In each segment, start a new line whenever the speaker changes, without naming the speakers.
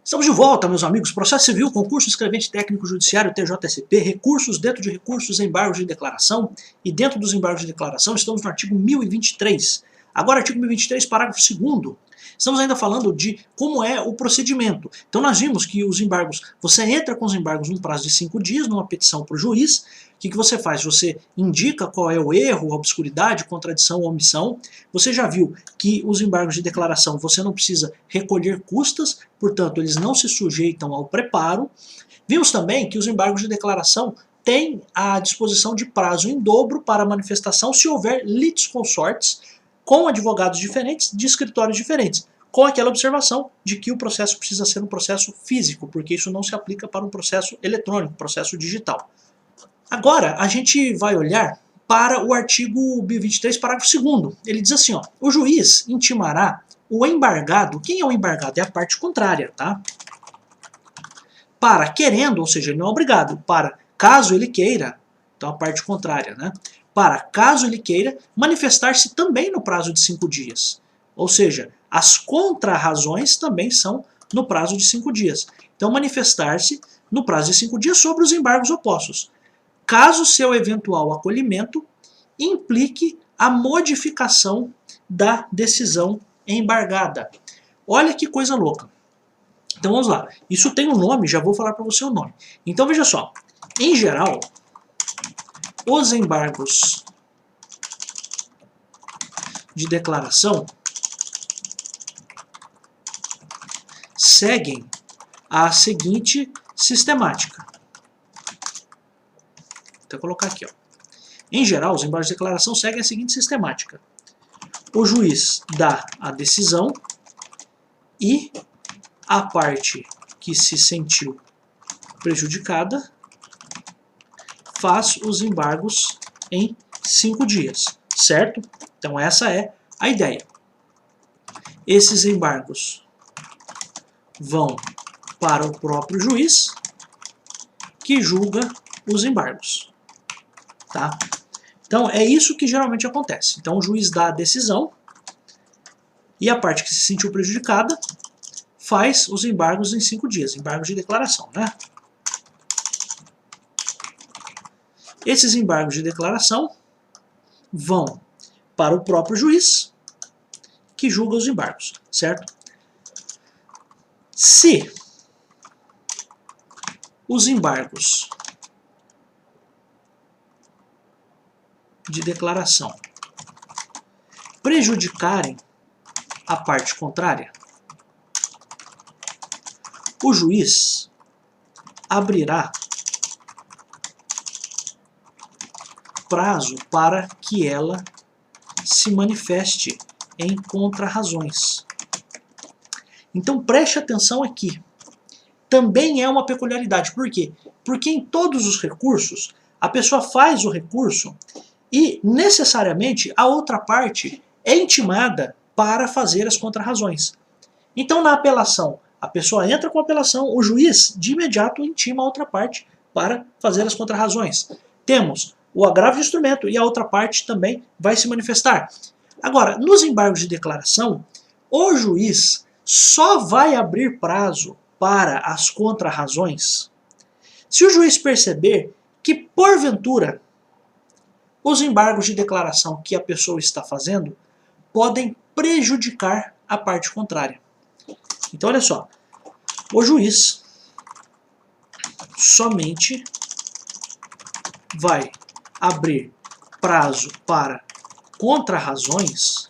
Estamos de volta, meus amigos. Processo Civil, Concurso Escrevente Técnico Judiciário, TJSP, recursos dentro de recursos, embargos de declaração. E dentro dos embargos de declaração, estamos no artigo 1023. Agora, artigo 1023, parágrafo 2º. Estamos ainda falando de como é o procedimento. Então, nós vimos que os embargos, você entra com os embargos num prazo de 5 dias, numa petição para o juiz. O que você faz? Você indica qual é o erro, a obscuridade, contradição ou omissão. Você já viu que os embargos de declaração você não precisa recolher custas, portanto, eles não se sujeitam ao preparo. Vimos também que os embargos de declaração têm a disposição de prazo em dobro para manifestação se houver litisconsortes com advogados diferentes de escritórios diferentes, com aquela observação de que o processo precisa ser um processo físico, porque isso não se aplica para um processo eletrônico, processo digital. Agora, a gente vai olhar para o artigo 1023, parágrafo 2º. Ele diz assim, ó, o juiz intimará o embargado, quem é o embargado? É a parte contrária, tá? Para, querendo, ou seja, ele não é obrigado, para, caso ele queira, então a parte contrária, né? Para, caso ele queira, manifestar-se também no prazo de 5 dias. Ou seja, as contrarrazões também são no prazo de 5 dias. Então, manifestar-se no prazo de 5 dias sobre os embargos opostos, caso seu eventual acolhimento implique a modificação da decisão embargada. Olha que coisa louca. Então vamos lá. Isso tem um nome, já vou falar para você o nome. Então veja só. Em geral, os embargos de declaração seguem a seguinte sistemática. Vou colocar aqui, ó. Em geral, os embargos de declaração seguem a seguinte sistemática. O juiz dá a decisão e a parte que se sentiu prejudicada faz os embargos em 5 dias, certo? Então essa é a ideia. Esses embargos vão para o próprio juiz que julga os embargos. Tá? Então é isso que geralmente acontece. Então o juiz dá a decisão e a parte que se sentiu prejudicada faz os embargos em 5 dias, embargos de declaração, né? Esses embargos de declaração vão para o próprio juiz que julga os embargos, certo? Se os embargos de declaração prejudicarem a parte contrária, o juiz abrirá prazo para que ela se manifeste em contrarrazões. Então preste atenção aqui. Também é uma peculiaridade. Por quê? Porque em todos os recursos, a pessoa faz o recurso e necessariamente a outra parte é intimada para fazer as contrarrazões. Então na apelação, a pessoa entra com a apelação, o juiz de imediato intima a outra parte para fazer as contrarrazões. Temos o agravo de instrumento e a outra parte também vai se manifestar. Agora, nos embargos de declaração, o juiz só vai abrir prazo para as contrarrazões se o juiz perceber que, porventura, os embargos de declaração que a pessoa está fazendo podem prejudicar a parte contrária. Então, olha só, o juiz somente vai abrir prazo para contrarrazões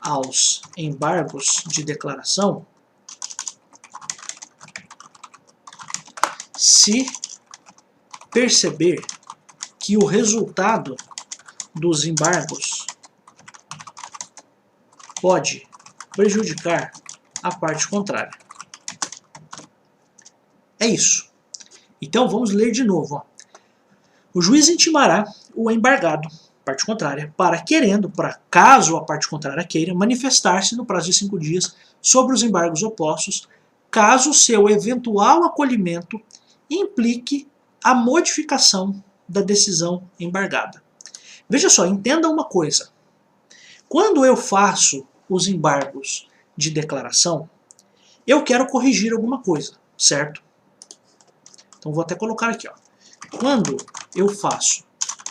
aos embargos de declaração se perceber que o resultado dos embargos pode prejudicar a parte contrária. É isso. Então vamos ler de novo. Ó. O juiz intimará o embargado, parte contrária, para caso a parte contrária queira, manifestar-se no prazo de 5 dias sobre os embargos opostos, caso seu eventual acolhimento implique a modificação da decisão embargada. Veja só, entenda uma coisa. Quando eu faço os embargos de declaração, eu quero corrigir alguma coisa, certo? Então vou até colocar aqui, ó. Quando eu faço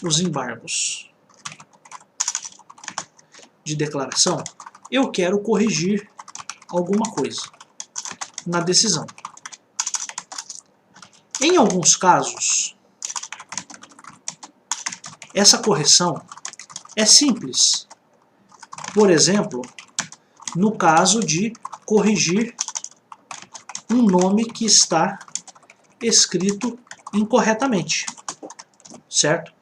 os embargos de declaração, eu quero corrigir alguma coisa na decisão. Em alguns casos, essa correção é simples. Por exemplo, no caso de corrigir um nome que está escrito incorretamente, certo?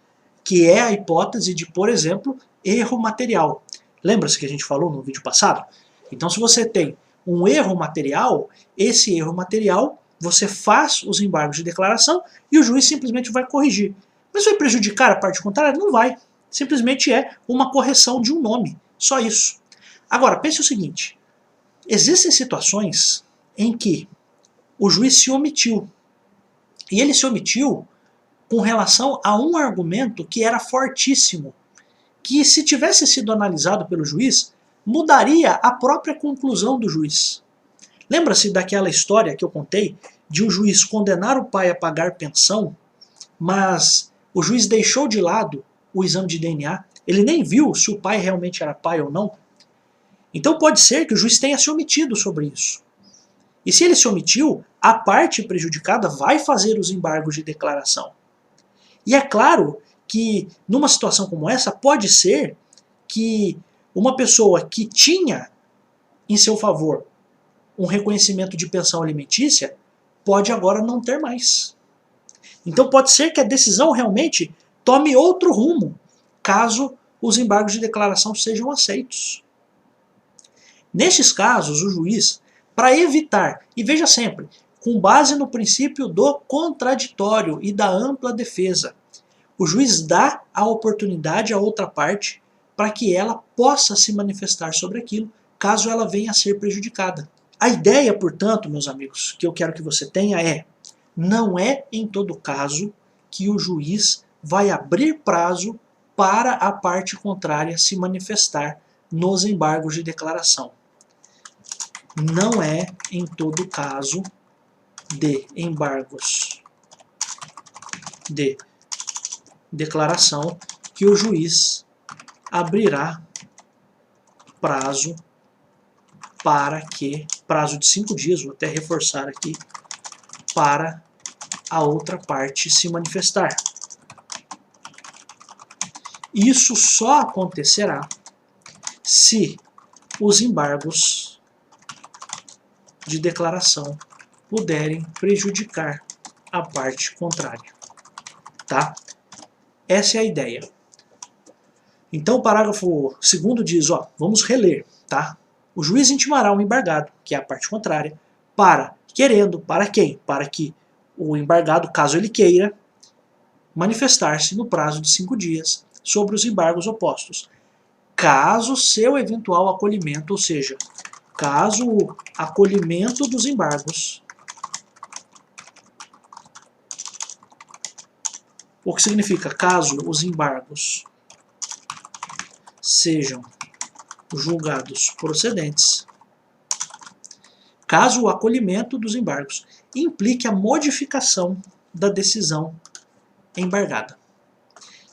Que é a hipótese de, por exemplo, erro material. Lembra-se que a gente falou no vídeo passado? Então, se você tem um erro material, esse erro material, você faz os embargos de declaração e o juiz simplesmente vai corrigir. Mas vai prejudicar a parte contrária? Não vai. Simplesmente é uma correção de um nome. Só isso. Agora, pense o seguinte. Existem situações em que o juiz se omitiu. E ele se omitiu com relação a um argumento que era fortíssimo, que se tivesse sido analisado pelo juiz, mudaria a própria conclusão do juiz. Lembra-se daquela história que eu contei de um juiz condenar o pai a pagar pensão, mas o juiz deixou de lado o exame de DNA, ele nem viu se o pai realmente era pai ou não? Então pode ser que o juiz tenha se omitido sobre isso. E se ele se omitiu, a parte prejudicada vai fazer os embargos de declaração. E é claro que numa situação como essa, pode ser que uma pessoa que tinha em seu favor um reconhecimento de pensão alimentícia, pode agora não ter mais. Então pode ser que a decisão realmente tome outro rumo, caso os embargos de declaração sejam aceitos. Nestes casos, o juiz, para evitar, e veja sempre, com base no princípio do contraditório e da ampla defesa, o juiz dá a oportunidade à outra parte para que ela possa se manifestar sobre aquilo, caso ela venha a ser prejudicada. A ideia, portanto, meus amigos, que eu quero que você tenha é, não é em todo caso que o juiz vai abrir prazo para a parte contrária se manifestar nos embargos de declaração. Não é em todo caso de embargos de declaração que o juiz abrirá prazo para que, prazo de 5 dias, vou até reforçar aqui, para a outra parte se manifestar. Isso só acontecerá se os embargos de declaração puderem prejudicar a parte contrária. Tá? Essa é a ideia. Então o parágrafo 2º diz, ó, vamos reler, tá? O juiz intimará o embargado, que é a parte contrária, para quem? Para que o embargado, caso ele queira, manifestar-se no prazo de 5 dias sobre os embargos opostos. Caso seu eventual acolhimento, ou seja, caso o acolhimento dos embargos, o que significa caso os embargos sejam julgados procedentes, caso o acolhimento dos embargos implique a modificação da decisão embargada.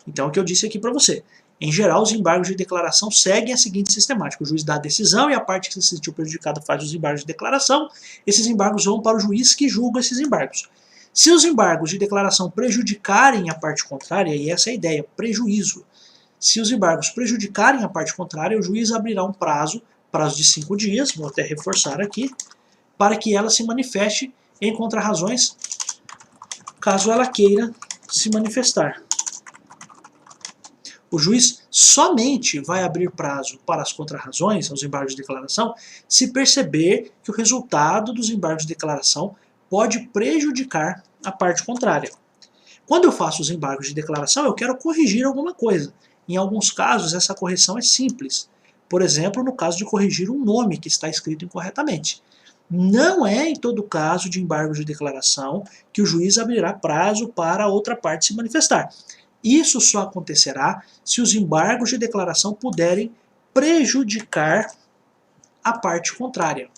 Então, o que eu disse aqui para você, em geral, os embargos de declaração seguem a seguinte sistemática. O juiz dá a decisão e a parte que se sentiu prejudicada faz os embargos de declaração. Esses embargos vão para o juiz que julga esses embargos. Se os embargos de declaração prejudicarem a parte contrária, e essa é a ideia, prejuízo. Se os embargos prejudicarem a parte contrária, o juiz abrirá um prazo de 5 dias, vou até reforçar aqui, para que ela se manifeste em contrarrazões, caso ela queira se manifestar. O juiz somente vai abrir prazo para as contrarrazões, os embargos de declaração, se perceber que o resultado dos embargos de declaração pode prejudicar a parte contrária. Quando eu faço os embargos de declaração, eu quero corrigir alguma coisa. Em alguns casos, essa correção é simples. Por exemplo, no caso de corrigir um nome que está escrito incorretamente. Não é em todo caso de embargos de declaração que o juiz abrirá prazo para a outra parte se manifestar. Isso só acontecerá se os embargos de declaração puderem prejudicar a parte contrária.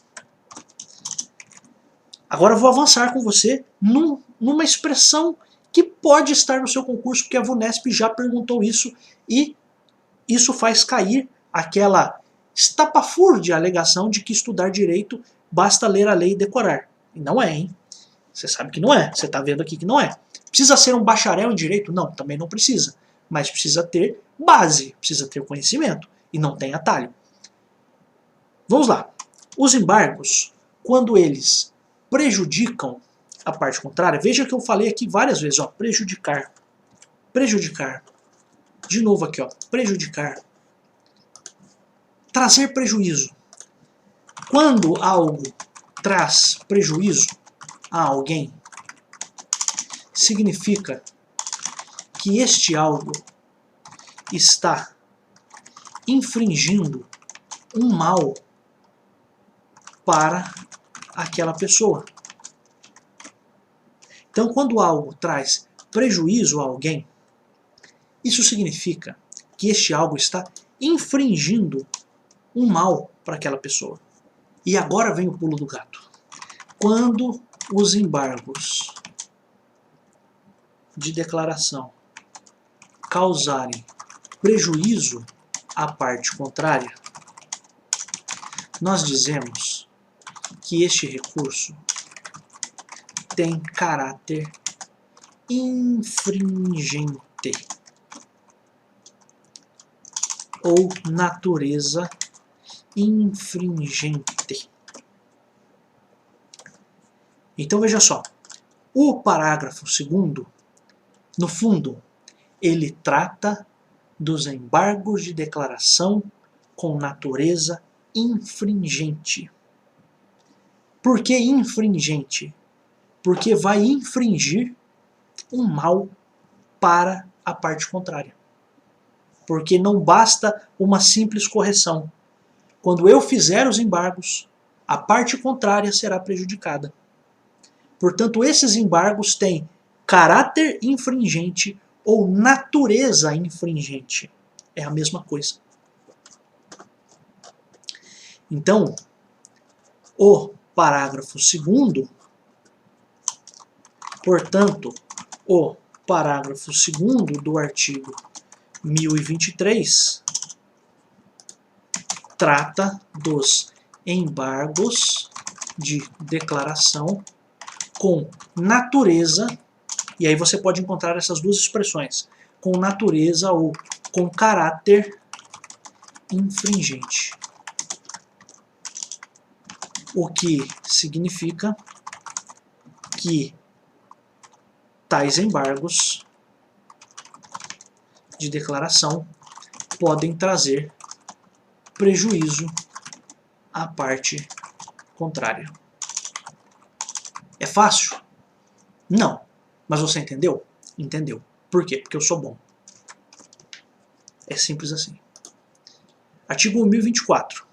Agora eu vou avançar com você numa expressão que pode estar no seu concurso, porque a VUNESP já perguntou isso, e isso faz cair aquela estapafúrdia alegação de que estudar direito basta ler a lei e decorar. E não é, hein? Você sabe que não é, você está vendo aqui que não é. Precisa ser um bacharel em direito? Não, também não precisa. Mas precisa ter base, precisa ter conhecimento, e não tem atalho. Vamos lá. Os embargos, quando eles prejudicam a parte contrária, veja que eu falei aqui várias vezes, ó, prejudicar, prejudicar. De novo aqui, ó, prejudicar. Trazer prejuízo. Quando algo traz prejuízo a alguém, significa que este algo está infringindo um mal para aquela pessoa. Então, quando algo traz prejuízo a alguém, isso significa que este algo está infringindo um mal para aquela pessoa. E agora vem o pulo do gato. Quando os embargos de declaração causarem prejuízo à parte contrária, nós dizemos que este recurso tem caráter infringente ou natureza infringente. Então veja só, o parágrafo 2º, no fundo, ele trata dos embargos de declaração com natureza infringente. Por que infringente? Porque vai infringir um mal para a parte contrária. Porque não basta uma simples correção. Quando eu fizer os embargos, a parte contrária será prejudicada. Portanto, esses embargos têm caráter infringente ou natureza infringente. É a mesma coisa. Então, o parágrafo 2º, portanto, o parágrafo 2º do artigo 1023 trata dos embargos de declaração com natureza, e aí você pode encontrar essas duas expressões, com natureza ou com caráter infringente. O que significa que tais embargos de declaração podem trazer prejuízo à parte contrária. É fácil? Não. Mas você entendeu? Entendeu. Por quê? Porque eu sou bom. É simples assim. Artigo 1024.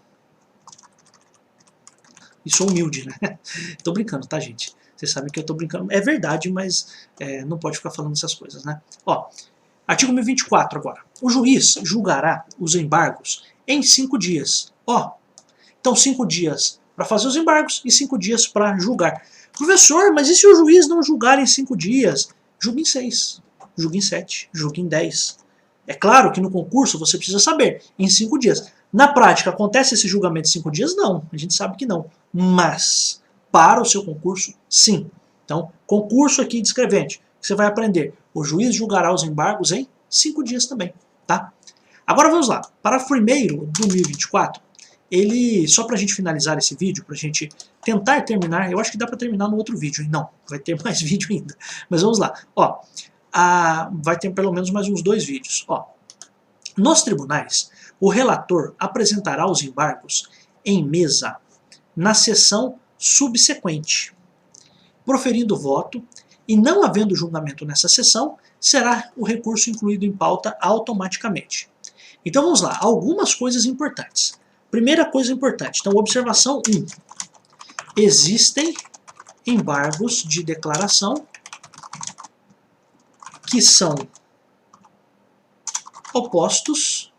E sou humilde, né? Tô brincando, tá, gente? Vocês sabem que eu tô brincando. É verdade, mas não pode ficar falando essas coisas, né? Ó, artigo 1024 agora. O juiz julgará os embargos em 5 dias. Ó, então 5 dias para fazer os embargos e 5 dias para julgar. Professor, mas e se o juiz não julgar em 5 dias? Julga em 6, julga em 7, julga em 10. É claro que no concurso você precisa saber, em 5 dias. Na prática, acontece esse julgamento em 5 dias? Não, a gente sabe que não. Mas, para o seu concurso, sim. Então, concurso aqui de escrevente, você vai aprender. O juiz julgará os embargos em 5 dias também, tá? Agora vamos lá. Parágrafo 1º do 1024, ele, só para a gente finalizar esse vídeo, para a gente tentar terminar, eu acho que dá para terminar no outro vídeo, hein? Não, vai ter mais vídeo ainda. Mas vamos lá. Ó, vai ter pelo menos mais uns 2 vídeos. Ó, nos tribunais, o relator apresentará os embargos em mesa na sessão subsequente, proferindo voto, e não havendo julgamento nessa sessão, será o recurso incluído em pauta automaticamente. Então vamos lá, algumas coisas importantes. Primeira coisa importante, então observação 1. Existem embargos de declaração que são opostos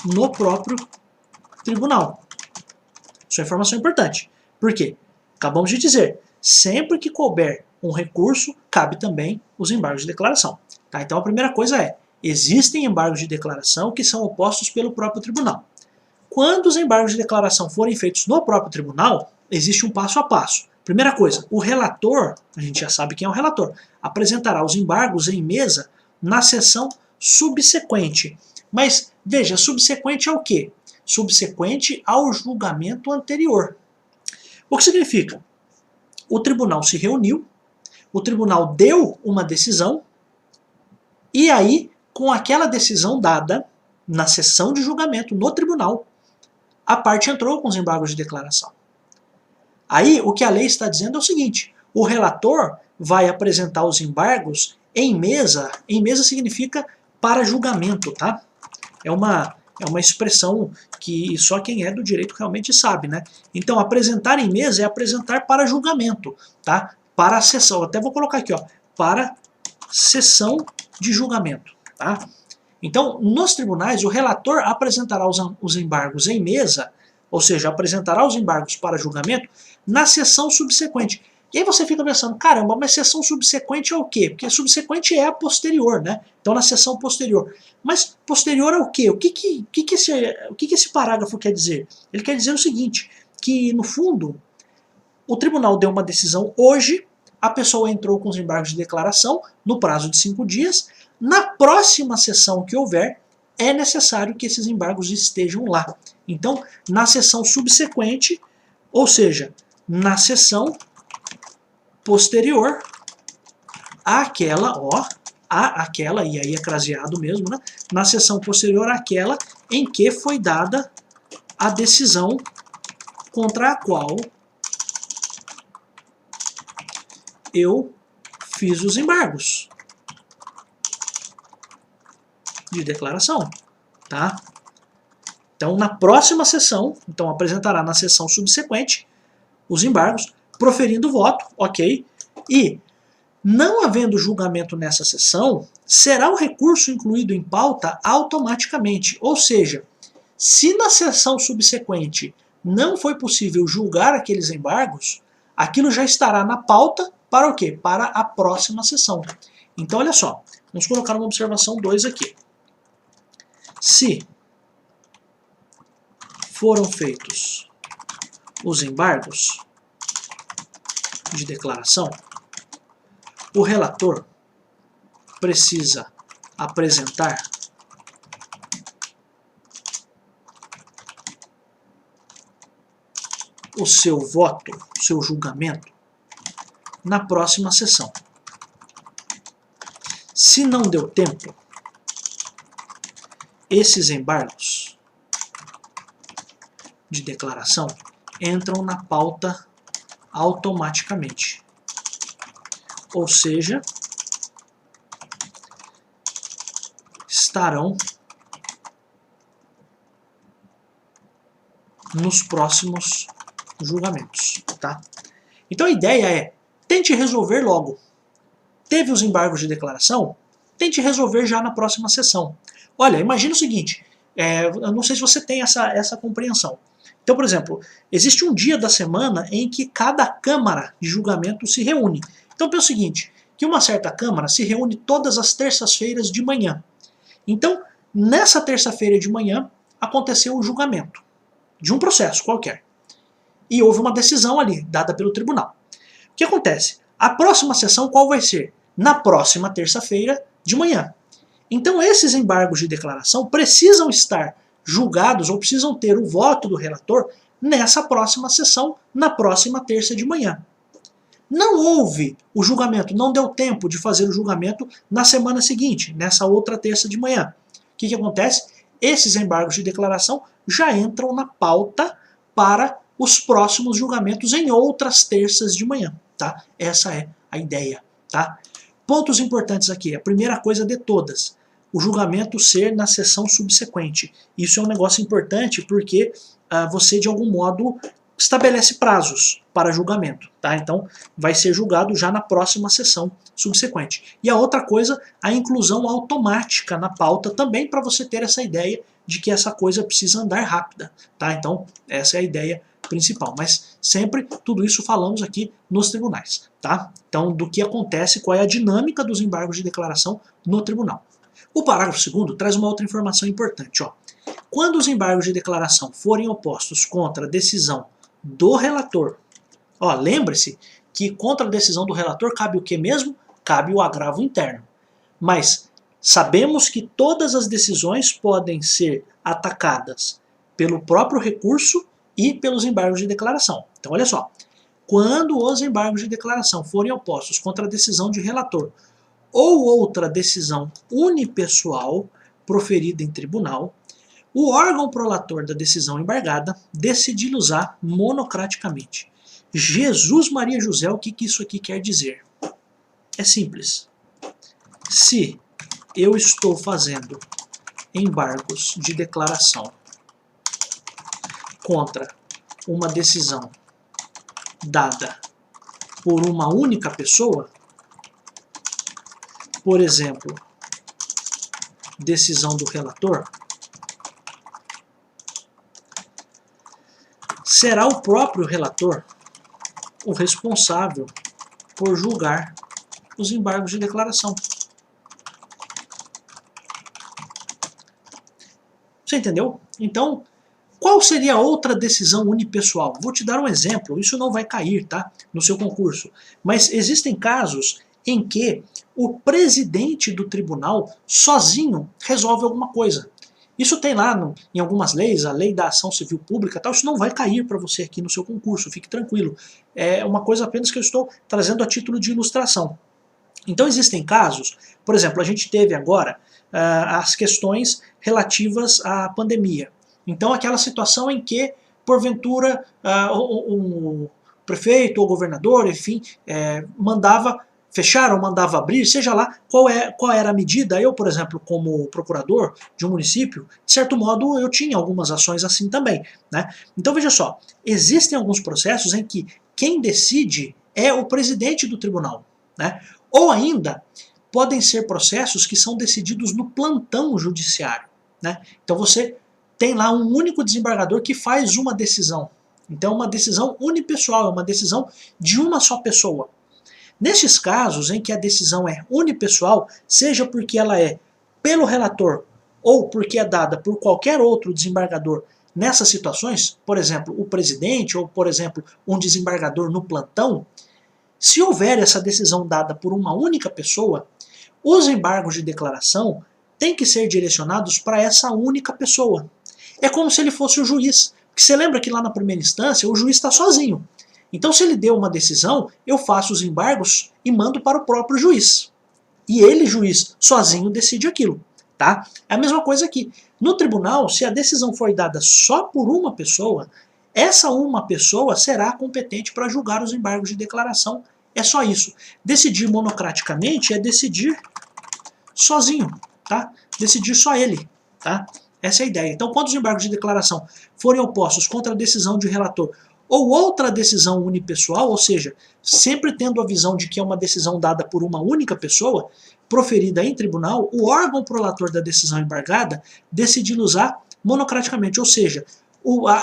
no próprio tribunal. Isso é informação importante. Por quê? Acabamos de dizer, Sempre que couber um recurso, cabe também os embargos de declaração. Tá? Então a primeira coisa é, existem embargos de declaração que são opostos pelo próprio tribunal. Quando os embargos de declaração forem feitos no próprio tribunal, existe um passo a passo. Primeira coisa, o relator, a gente já sabe quem é o relator, apresentará os embargos em mesa na sessão subsequente. Mas, veja, subsequente ao quê? Subsequente ao julgamento anterior. O que significa? O tribunal se reuniu, o tribunal deu uma decisão, e aí, com aquela decisão dada na sessão de julgamento no tribunal, a parte entrou com os embargos de declaração. Aí, o que a lei está dizendo é o seguinte, o relator vai apresentar os embargos em mesa significa para julgamento, tá? É uma expressão que só quem é do direito realmente sabe, né? Então, apresentar em mesa é apresentar para julgamento, tá? Para a sessão, até vou colocar aqui, ó, para sessão de julgamento, tá? Então, nos tribunais, o relator apresentará os embargos em mesa, ou seja, apresentará os embargos para julgamento na sessão subsequente. E aí você fica pensando, caramba, mas sessão subsequente é o quê? Porque subsequente é a posterior, né? Então, na sessão posterior. Mas posterior é o quê? O que esse parágrafo quer dizer? Ele quer dizer o seguinte, que, no fundo, o tribunal deu uma decisão hoje, a pessoa entrou com os embargos de declaração no prazo de 5 dias, na próxima sessão que houver, é necessário que esses embargos estejam lá. Então, na sessão subsequente, ou seja, na sessão posterior àquela, e aí é craseado mesmo, né? Na sessão posterior àquela em que foi dada a decisão contra a qual eu fiz os embargos de declaração, tá? Então, na próxima sessão, então apresentará na sessão subsequente os embargos, proferindo voto, ok? E, não havendo julgamento nessa sessão, será o recurso incluído em pauta automaticamente. Ou seja, se na sessão subsequente não foi possível julgar aqueles embargos, aquilo já estará na pauta para o quê? Para a próxima sessão. Então, olha só, vamos colocar uma observação 2 aqui. Se foram feitos os embargos de declaração, o relator precisa apresentar o seu voto, o seu julgamento, na próxima sessão. Se não deu tempo, esses embargos de declaração entram na pauta automaticamente. Ou seja, estarão nos próximos julgamentos, tá? Então a ideia é, tente resolver logo. Teve os embargos de declaração? Tente resolver já na próxima sessão. Olha, imagina o seguinte, eu não sei se você tem essa compreensão. Então, por exemplo, existe um dia da semana em que cada Câmara de julgamento se reúne. Então, pensa o seguinte, que uma certa Câmara se reúne todas as terças-feiras de manhã. Então, nessa terça-feira de manhã, aconteceu o julgamento de um processo qualquer. E houve uma decisão ali, dada pelo tribunal. O que acontece? A próxima sessão qual vai ser? Na próxima terça-feira de manhã. Então esses embargos de declaração precisam estar julgados ou precisam ter o voto do relator nessa próxima sessão, na próxima terça de manhã. Não houve o julgamento, não deu tempo de fazer o julgamento na semana seguinte, nessa outra terça de manhã. O que acontece? Esses embargos de declaração já entram na pauta para os próximos julgamentos em outras terças de manhã. Tá? Essa é a ideia. Tá? Pontos importantes aqui. A primeira coisa de todas, o julgamento ser na sessão subsequente. Isso é um negócio importante porque você, de algum modo, estabelece prazos para julgamento. Tá? Então, vai ser julgado já na próxima sessão subsequente. E a outra coisa, a inclusão automática na pauta, também para você ter essa ideia de que essa coisa precisa andar rápida. Tá? Então, essa é a ideia principal, mas sempre tudo isso falamos aqui nos tribunais, tá? Então, do que acontece, qual é a dinâmica dos embargos de declaração no tribunal. O parágrafo 2º traz uma outra informação importante, ó. Quando os embargos de declaração forem opostos contra a decisão do relator, ó, lembre-se que contra a decisão do relator cabe o que mesmo? Cabe o agravo interno. Mas sabemos que todas as decisões podem ser atacadas pelo próprio recurso e pelos embargos de declaração. Então, olha só. Quando os embargos de declaração forem opostos contra a decisão de relator ou outra decisão unipessoal proferida em tribunal, o órgão prolator da decisão embargada decidir-los-á monocraticamente. Jesus Maria José, o que isso aqui quer dizer? É simples. Se eu estou fazendo embargos de declaração contra uma decisão dada por uma única pessoa, por exemplo, decisão do relator, será o próprio relator o responsável por julgar os embargos de declaração. Você entendeu? Então, qual seria outra decisão unipessoal? Vou te dar um exemplo, isso não vai cair, tá, no seu concurso. Mas existem casos em que o presidente do tribunal sozinho resolve alguma coisa. Isso tem lá em algumas leis, a lei da ação civil pública, tal, isso não vai cair para você aqui no seu concurso, fique tranquilo. É uma coisa apenas que eu estou trazendo a título de ilustração. Então existem casos, por exemplo, a gente teve agora as questões relativas à pandemia. Então aquela situação em que, porventura, o prefeito ou governador, enfim, mandava fechar ou mandava abrir, seja lá qual era a medida. Eu, por exemplo, como procurador de um município, de certo modo eu tinha algumas ações assim também, né? Então veja só, existem alguns processos em que quem decide é o presidente do tribunal, né? Ou ainda, podem ser processos que são decididos no plantão judiciário, né? Então você tem lá um único desembargador que faz uma decisão. Então é uma decisão unipessoal, é uma decisão de uma só pessoa. Nestes casos em que a decisão é unipessoal, seja porque ela é pelo relator ou porque é dada por qualquer outro desembargador nessas situações, por exemplo, o presidente ou, por exemplo, um desembargador no plantão, se houver essa decisão dada por uma única pessoa, os embargos de declaração têm que ser direcionados para essa única pessoa. É como se ele fosse o juiz. Porque você lembra que lá na primeira instância o juiz está sozinho. Então se ele deu uma decisão, eu faço os embargos e mando para o próprio juiz. E ele, juiz, sozinho decide aquilo. Tá? É a mesma coisa aqui. No tribunal, se a decisão for dada só por uma pessoa, essa uma pessoa será competente para julgar os embargos de declaração. É só isso. Decidir monocraticamente é decidir sozinho, tá? Decidir só ele, tá? Essa é a ideia. Então, quando os embargos de declaração forem opostos contra a decisão de relator ou outra decisão unipessoal, ou seja, sempre tendo a visão de que é uma decisão dada por uma única pessoa, proferida em tribunal, o órgão prolator da decisão embargada decidi-los-á monocraticamente, ou seja,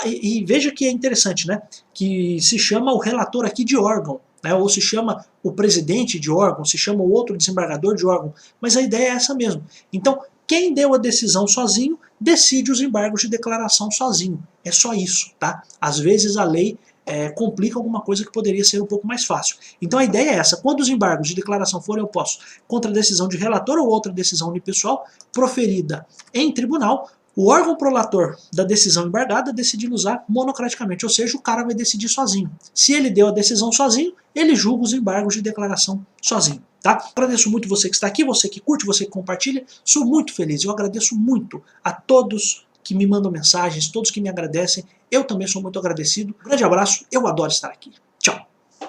e veja que é interessante, né, que se chama o relator aqui de órgão, né, ou se chama o presidente de órgão, se chama o outro desembargador de órgão, mas a ideia é essa mesmo. Então, quem deu a decisão sozinho, decide os embargos de declaração sozinho. É só isso, tá? Às vezes a lei complica alguma coisa que poderia ser um pouco mais fácil. Então a ideia é essa, quando os embargos de declaração forem opostos contra a decisão de relator ou outra decisão unipessoal proferida em tribunal, o órgão prolator da decisão embargada decide-los-á monocraticamente, ou seja, o cara vai decidir sozinho. Se ele deu a decisão sozinho, ele julga os embargos de declaração sozinho. Tá? Agradeço muito você que está aqui, você que curte, você que compartilha, sou muito feliz. Eu agradeço muito a todos que me mandam mensagens, todos que me agradecem, eu também sou muito agradecido. Um grande abraço, eu adoro estar aqui.